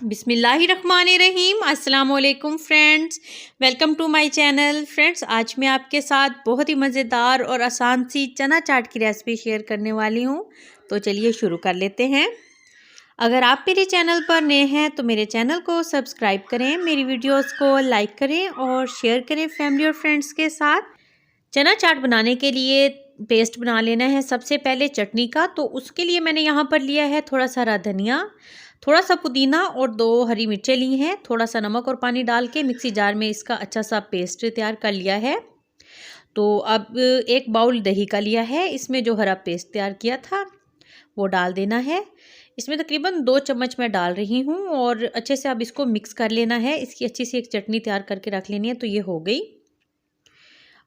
बिस्मिल्लाहिर्रहमानिर्रहीम। अस्सलाम वालेकुम friends, welcome to my channel. Friends, आज मैं आपके साथ बहुत ही मज़ेदार और आसान सी चना चाट की रेसिपी शेयर करने वाली हूँ। तो चलिए शुरू कर लेते हैं। अगर आप मेरे चैनल पर नए हैं तो मेरे चैनल को सब्सक्राइब करें, मेरी वीडियोस को लाइक करें और शेयर करें फैमिली और फ्रेंड्स के साथ। चना चाट बनाने के लिए पेस्ट बना लेना है सबसे पहले चटनी का। तो उसके लिए मैंने यहाँ पर लिया है थोड़ा सा हरा धनिया, थोड़ा सा पुदीना और 2 हरी मिर्चें ली हैं। थोड़ा सा नमक और पानी डाल के मिक्सी जार में इसका अच्छा सा पेस्ट तैयार कर लिया है। तो अब 1 बाउल दही का लिया है, इसमें जो हरा पेस्ट तैयार किया था वो डाल देना है। इसमें तकरीबन 2 चम्मच मैं डाल रही हूँ और अच्छे से अब इसको मिक्स कर लेना है। इसकी अच्छी सी एक चटनी तैयार करके रख लेनी है। तो ये हो गई।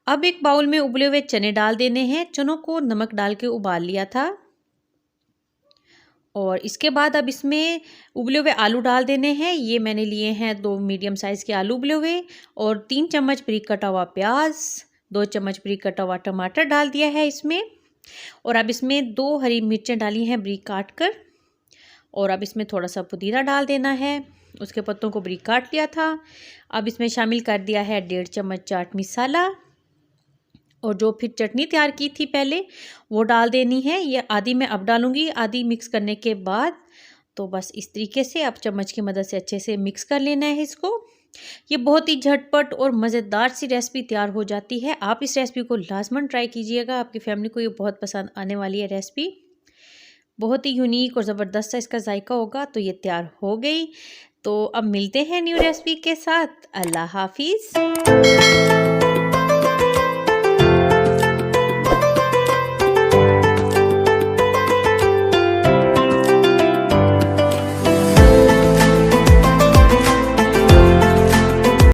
अब एक बाउल में उबले हुए चने डाल देने हैं। चनों को नमक डाल के उबाल लिया था। और इसके बाद अब इसमें उबले हुए आलू डाल देने हैं। ये मैंने लिए हैं 2 मीडियम साइज़ के आलू उबले हुए और 3 चम्मच बारीक कटा हुआ प्याज, 2 चम्मच बारीक कटा हुआ टमाटर डाल दिया है इसमें। और अब इसमें 2 हरी मिर्चें डाली हैं बारीक काट कर। और अब इसमें थोड़ा सा पुदीना डाल देना है, उसके पत्तों को बारीक काट लिया था। अब इसमें शामिल कर दिया है 1.5 चम्मच चाट मसाला और जो फिर चटनी तैयार की थी पहले वो डाल देनी है। ये आधी मैं अब डालूंगी, आधी मिक्स करने के बाद। तो बस इस तरीके से अब चम्मच की मदद से अच्छे से मिक्स कर लेना है इसको। ये बहुत ही झटपट और मज़ेदार सी रेसिपी तैयार हो जाती है। आप इस रेसिपी को लाजमन ट्राई कीजिएगा, आपकी फैमिली को ये बहुत पसंद आने वाली है रेसिपी। बहुत ही यूनिक और ज़बरदस्त सा इसका जायका होगा। तो ये तैयार हो गई। तो अब मिलते हैं न्यू रेसिपी के साथ। अल्लाह हाफिज़।